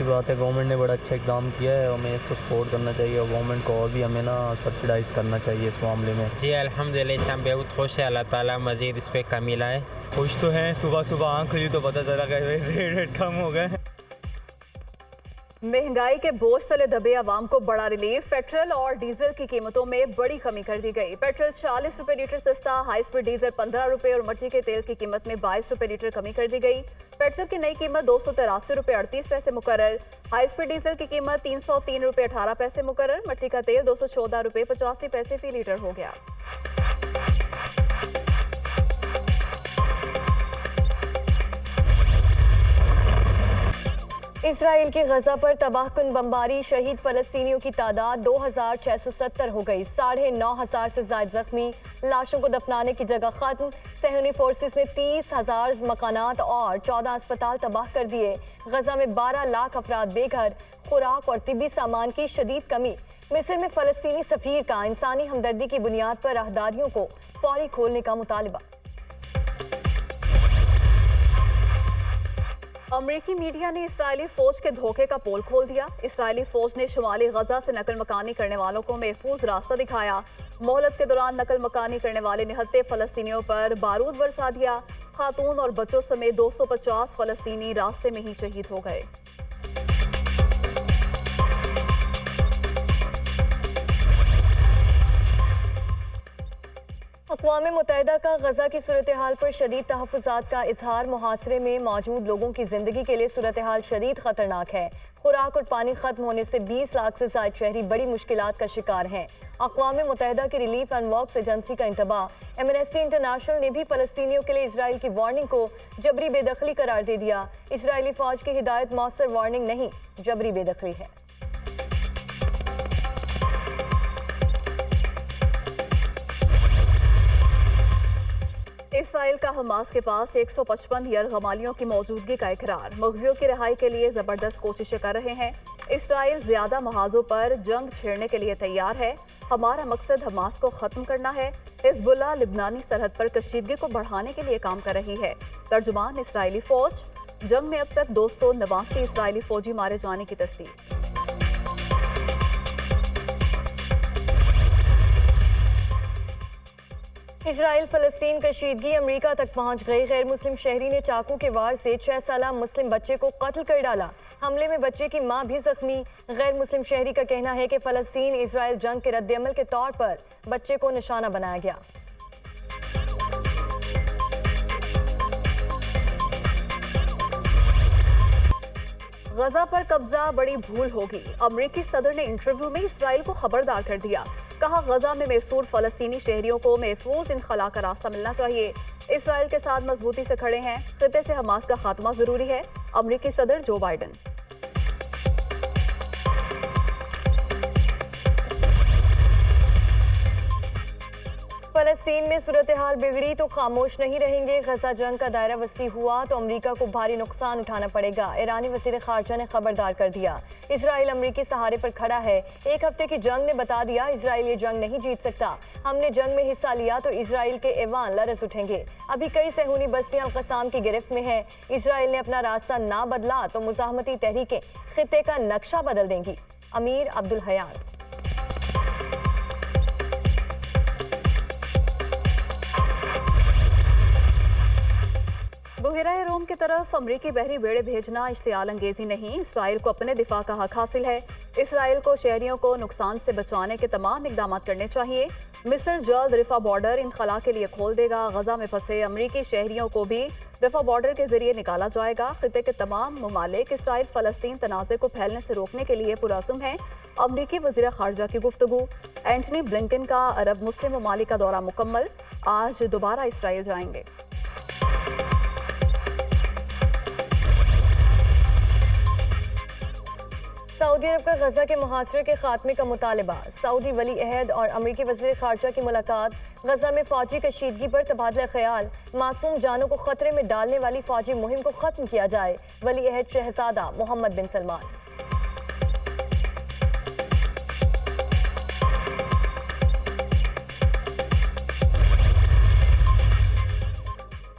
अच्छी बात है, गवर्नमेंट ने बड़ा अच्छा इकदाम किया है, हमें इसको सपोर्ट करना चाहिए और गवर्नमेंट को और भी हमें ना सब्सिडाइज़ करना चाहिए इस मामले में। जी अल्हम्दुलिल्लाह, इससे हम बहुत खुश है। अल्लाह ताला मज़ीद इस पर कमी लाए। खुश तो हैं, सुबह सुबह आँख खुली तो पता चला कि रेट कम हो गए। महंगाई के बोझ तले दबे आवाम को बड़ा रिलीफ। पेट्रोल और डीजल की कीमतों में बड़ी कमी कर दी गई। पेट्रोल 40 रुपए लीटर सस्ता, हाई स्पीड डीजल 15 रुपए और मट्टी के तेल की कीमत में 22 रुपए लीटर कमी कर दी गई। पेट्रोल की नई कीमत 283 रुपए 38 पैसे मुकर्रर, हाई स्पीड डीजल की कीमत 303 रुपए 18 पैसे मुकर्रर, मट्टी का तेल 214 रुपए 85 पैसे फी लीटर हो गया। इसराइल की गजा पर तबाहकुन बमबारी, शहीद फलस्तीनियों की तादाद 2670 हो गई। 9,500 से ज्यादा जख्मी, लाशों को दफनाने की जगह खत्म। सहनी फोर्सेस ने 30,000 मकानात और 14 अस्पताल तबाह कर दिए। गजा में 12 लाख अफराद बेघर, खुराक और तिब्बी सामान की शदीद कमी। मिस्र में फलस्तीनी सफीर का इंसानी हमदर्दी की बुनियाद पर राहदारियों को फौरी खोलने का मुतालबा। अमरीकी मीडिया ने इसराइली फौज के धोखे का पोल खोल दिया। इसराइली फौज ने शुमाली गजा से नकल मकानी करने वालों को महफूज रास्ता दिखाया। मोहलत के दौरान नकल मकानी करने वाले निहत्ते फलस्तीनियों पर बारूद बरसा दिया। खातून और बच्चों समेत 250 फलस्तीनी रास्ते में ही शहीद हो गए। अक़वाम मुत्तहिदा का गजा की सूरत हाल पर शदीद तहफ़्फ़ुज़ात का इजहार। मुहासरे में मौजूद लोगों की जिंदगी के लिए सूरत हाल शदीद खतरनाक है। खुराक और पानी खत्म होने से 20 लाख से ज्यादा शहरी बड़ी मुश्किलात का शिकार हैं। अक़वाम मुत्तहिदा की रिलीफ एंड वर्क्स एजेंसी का इंतबाह। एमनेस्टी इंटरनेशनल ने भी फलस्तीनियों के लिए इसराइल की वार्निंग को जबरी बेदखली करार दे दिया। इसराइली फौज की हिदायत मौसर वार्निंग नहीं, जबरी बेदखली है। इसराइल का हमास के पास 155 यरगमालियों की मौजूदगी का इकरार। मुग़वियों की रिहाई के लिए जबरदस्त कोशिशें कर रहे हैं। इसराइल ज्यादा महाजों पर जंग छेड़ने के लिए तैयार है। हमारा मकसद हमास को खत्म करना है। हिज़्बुल्लाह लिबनानी सरहद पर कशीदगी को बढ़ाने के लिए काम कर रही है। तर्जुमान इसराइली फौज। जंग में अब तक 289 इसराइली फौजी मारे जाने की तस्दीक। इसराइल फलस्तीन कशीदगी अमेरिका तक पहुंच गई। गैर मुस्लिम शहरी ने चाकू के वार से 6 साला मुस्लिम बच्चे को कत्ल कर डाला। हमले में बच्चे की मां भी जख्मी। गैर मुस्लिम शहरी का कहना है कि फलस्तीन इसराइल जंग के रद्दअमल के तौर पर बच्चे को निशाना बनाया गया। गजा पर कब्जा बड़ी भूल होगी। अमरीकी सदर ने इंटरव्यू में इसराइल को खबरदार कर दिया। कहा, गजा में मैसूर फलस्तीनी शहरियों को महफूज इनखला का रास्ता मिलना चाहिए। इसराइल के साथ मजबूती से खड़े हैं। खित्ते से हमास का खात्मा जरूरी है। अमरीकी सदर जो बाइडन। फलस्तीन में सूरत हाल बिगड़ी तो खामोश नहीं रहेंगे। गजा जंग का दायरा वसी हुआ तो अमरीका को भारी नुकसान उठाना पड़ेगा। ईरानी वज़ीर ख़ारजा ने खबरदार कर दिया। इसराइल अमरीकी सहारे पर खड़ा है। एक हफ्ते की जंग ने बता दिया, इसराइल ये जंग नहीं जीत सकता। हमने जंग में हिस्सा लिया तो इसराइल के ऐवान लरज़ उठेंगे। अभी कई सहूनी बस्तियां अल-क़साम की गिरफ्त में है। इसराइल ने अपना रास्ता ना बदला तो मुज़ाहमती तहरीकें खित्ते का नक्शा बदल देंगी। अमीर अब्दुल हयान। बुहेरा रोम की तरफ अमरीकी बहरी बेड़े भेजना इश्तियाल अंगेजी नहीं, इसराइल को अपने दिफा का हक हासिल है। इसराइल को शहरियों को नुकसान से बचाने के तमाम इकदाम करने चाहिए। मिस्र जल्द रिफा बॉर्डर इनखला के लिए खोल देगा। गजा में फंसे अमरीकी शहरियों को भी रिफा बॉर्डर के जरिए निकाला जाएगा। खित्ते के तमाम ममालिक इसराइल फलस्तीन तनाज़े को फैलने से रोकने के लिए पुरअज़्म है। अमरीकी वज़ीर ख़ारजा की गुफ्तगू। एंटनी ब्लिंकन का अरब मुस्लिम ममालिक का दौरा मुकम्मल। आज दोबारा इसराइल जाएंगे। सऊदी अरब का गजा के मुहासरे के खात्मे का मुतालबा। सऊदी वली अहद और अमरीकी वज़ीर ख़ारजा की मुलाकात। गजा में फौजी कशीदगी पर तबादला ख्याल। मासूम जानों को खतरे में डालने वाली फौजी मुहिम को खत्म किया जाए। वली अहद शहजादा मोहम्मद बिन सलमान।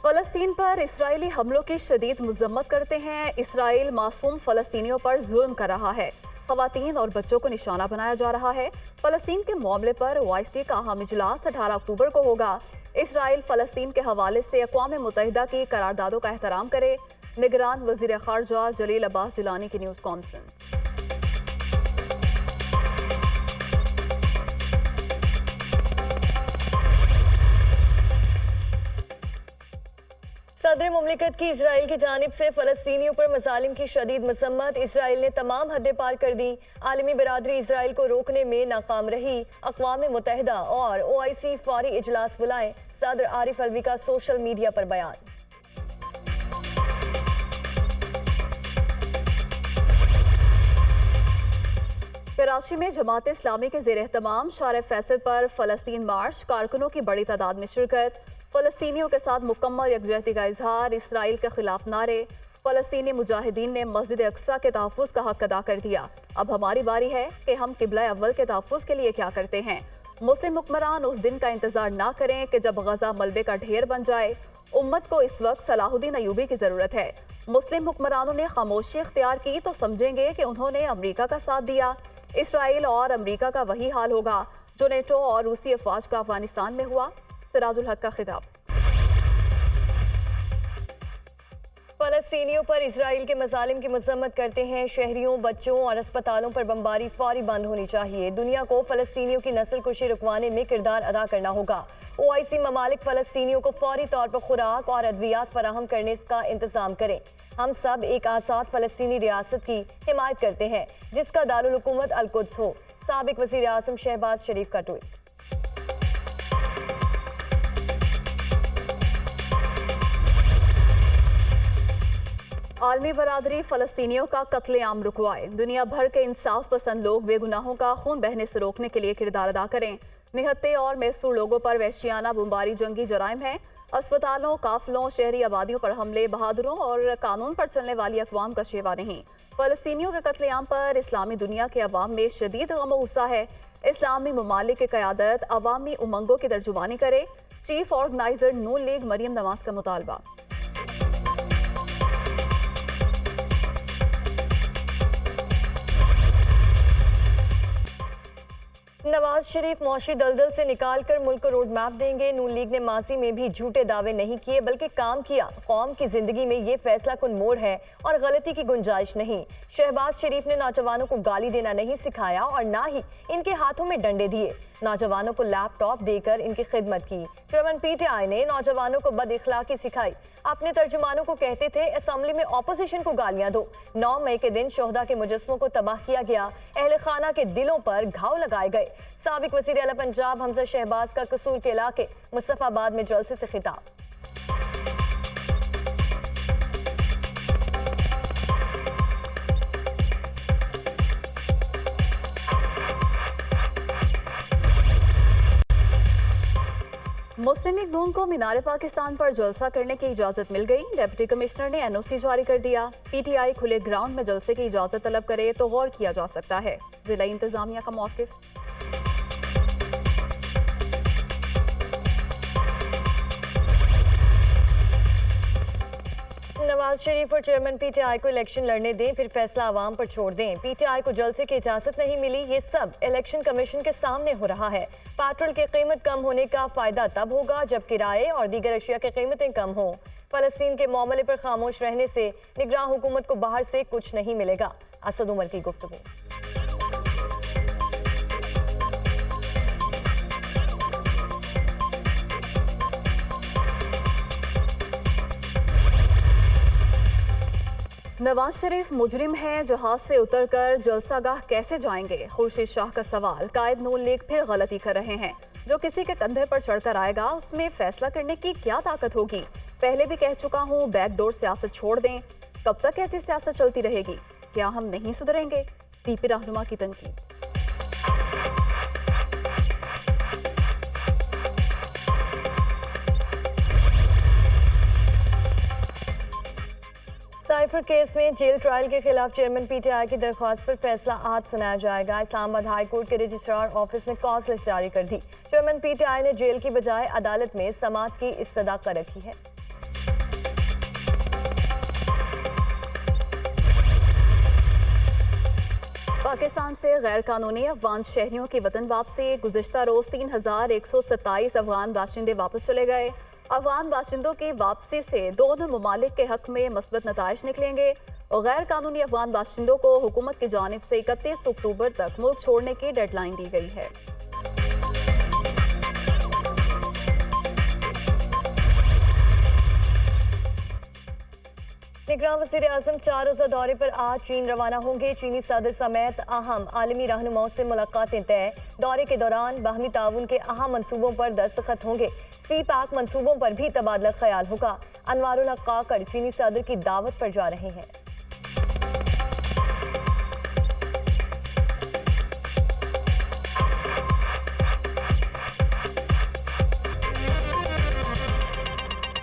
फलस्तीन पर इसराइली हमलों की शदीद मजम्मत करते हैं। इसराइल मासूम फलस्तीनियों पर जुल्म कर रहा है। खवातीन और बच्चों को निशाना बनाया जा रहा है। फलस्तीन के मामले पर OIC का अहम इजलास 18 अक्टूबर को होगा। इसराइल फलस्तीन के हवाले से अक़वाम मुत्तहिदा की करारदादों का एहतराम करे। निगरान वज़ीर ख़ारजा जलील अब्बास जिलानी की न्यूज़ कॉन्फ्रेंस। सदर मुमलिकत की इसराइल की जानिब से फ़लस्तीनियों पर मज़ालिम की शदीद मसम्मत। इसराइल ने तमाम हदें पार कर दी। आलमी बरादरी इसराइल को रोकने में नाकाम रही। अक़वाम मुत्तहिदा और OIC फौरी इजलास बुलाएं। सदर आरिफ अलवी का सोशल मीडिया पर बयान। कराची में जमात इस्लामी के ज़ेर एहतमाम शार फैसल पर फ़लस्तीन मार्च, कारकुनों की बड़ी तादाद में शिरकत। फ़लस्तीनियों के साथ मुकम्मल यकजहती का इजहार, इसराइल के खिलाफ नारे। फ़लस्तीनी मुजाहिदीन ने मस्जिद अक्सा के तहफ़्फ़ुज़ का हक अदा कर दिया। अब हमारी बारी है कि हम किबला अव्वल के तहफ़्फ़ुज़ के लिए क्या करते हैं। मुस्लिम हुक्मरान उस दिन का इंतजार ना करें कि जब गजा मलबे का ढेर बन जाए। उम्मत को इस वक्त सलाहुद्दीन अयूबी की ज़रूरत है। मुस्लिम हुक्मरानों ने खामोशी इख्तियार की तो समझेंगे कि उन्होंने अमरीका का साथ दिया। इसराइल और अमरीका का वही हाल होगा जो नेटो और रूसी अफवाज का अफगानिस्तान में हुआ। सिराजुल हक का खिताब। फ़लस्तीनियों पर इसराइल के मज़ालिम की मज़म्मत करते हैं। शहरियों, बच्चों और अस्पतालों पर बमबारी फौरी बंद होनी चाहिए। दुनिया को फ़लस्तीनियों की नस्ल कुशी रुकवाने में किरदार अदा करना होगा। OIC ममालिक फ़लस्तीनियों को फौरी तौर पर खुराक और अद्वियात फराहम करने का इंतज़ाम करें। हम सब एक आज़ाद फ़लस्तीनी रियासत की हिमायत करते हैं जिसका दारुल हुकूमत अल-कुद्स हो। साबिक वज़ीर आज़म शहबाज शरीफ का ट्वीट। आलमी बरादरी फ़लस्तीनियों का कत्लेआम रुकवाए। दुनिया भर के इंसाफ पसंद लोग बेगुनाहों का खून बहने से रोकने के लिए किरदार अदा करें। निहत्ते और मैसूर लोगों पर वहशियाना बमबारी जंगी जराइम है। अस्पतालों, काफिलों, शहरी आबादियों पर हमले बहादुरों और कानून पर चलने वाली अक़वाम का शेवा नहीं। फ़लस्तीनियों के कत्लेआम पर इस्लामी दुनिया के अवाम में शदीद गम व गुस्सा है। इस्लामी ममालिक की क़यादत अवामी उमंगों की तर्जुमानी करे। चीफ ऑर्गेनाइजर नून लीग मरियम नवाज का मुतालबा। नवाज शरीफ मौशी दलदल से निकालकर मुल्क को रोड मैप देंगे। नून लीग ने माजी में भी झूठे दावे नहीं किए बल्कि काम किया। कौम की जिंदगी में ये फैसला कुन मोड़ है और गलती की गुंजाइश नहीं। शहबाज शरीफ ने नौजवानों को गाली देना नहीं सिखाया और ना ही इनके हाथों में डंडे दिए। नौजवानों को लैपटॉप देकर इनकी खिदमत की। चेयरमैन PTI ने नौजवानों को बद इखलाकी सिखाई। अपने तर्जुमानों को कहते थे असेंबली में ऑपोजिशन को गालियां दो। 9 मई के दिन शोहदा के मुजस्मों को तबाह किया गया। अहले खाना के दिलों पर घाव लगाए गए। साबिक वज़ीर आला पंजाब हमजा शहबाज का कसूर के इलाके मुस्तफाबाद में जलसे से खिताब। मुस्लिम लीग नून को मीनार पाकिस्तान पर जलसा करने की इजाजत मिल गई। डिप्टी कमिश्नर ने NOC जारी कर दिया। PTI खुले ग्राउंड में जलसे की इजाजत तलब करे तो गौर किया जा सकता है। जिला इंतजामिया का मौक़िफ़। नवाज शरीफ और चेयरमैन PTI को इलेक्शन लड़ने दें, फिर फैसला आवाम पर छोड़ दें। PTI को जलसे की इजाजत नहीं मिली, ये सब इलेक्शन कमीशन के सामने हो रहा है। पेट्रोल की कीमत कम होने का फायदा तब होगा जब किराए और दीगर अशिया की कीमतें कम हों। फलस्तीन के मामले पर खामोश रहने से निगरान हुकूमत को बाहर से कुछ नहीं मिलेगा। असद उमर की गुफ्तगू। नवाज शरीफ मुजरिम हैं, जहाज से उतरकर जलसागाह कैसे जाएंगे? खुर्शीद शाह का सवाल। कायद नून लीग फिर गलती कर रहे हैं। जो किसी के कंधे पर चढ़कर आएगा उसमें फैसला करने की क्या ताकत होगी? पहले भी कह चुका हूँ, बैकडोर सियासत छोड़ दें। कब तक ऐसी सियासत चलती रहेगी? क्या हम नहीं सुधरेंगे? PP रहनुमा की तनकीद। साइफर केस में जेल ट्रायल के खिलाफ चेयरमैन PTI की दरख्वास्त पर फैसला आज सुनाया जाएगा। इस्लामाबाद हाई कोर्ट के रजिस्ट्रार ऑफिस ने कॉज लिस्ट जारी कर दी। चेयरमैन PTI ने जेल की बजाय अदालत में समाअत की इस्तदा कर रखी है। पाकिस्तान से गैर कानूनी अफगान शहरियों की वतन वापसी। गुज़िश्ता रोज़ 3127 अफगान बाशिंदे वापस चले गए। अफगान बाशिंदों की वापसी से दोनों ममालिक के हक में मस्बत नताइज निकलेंगे और गैर कानूनी अफगान बाशिंदों को हुकूमत की जानिब से 31 अक्टूबर तक मुल्क छोड़ने की डेडलाइन दी गई है। निगरान वज़ीर आज़म 4 रोज़ा दौरे पर आज चीन रवाना होंगे। चीनी सदर समेत अहम आलमी रहनुमाओं से मुलाकातें तय। दौरे के दौरान बाहमी ताउन के अहम मनसूबों पर दस्तखत होंगे। सी पैक मनसूबों पर भी तबादला ख्याल होगा। अनवारुल हक काकर चीनी सदर की दावत पर जा रहे हैं।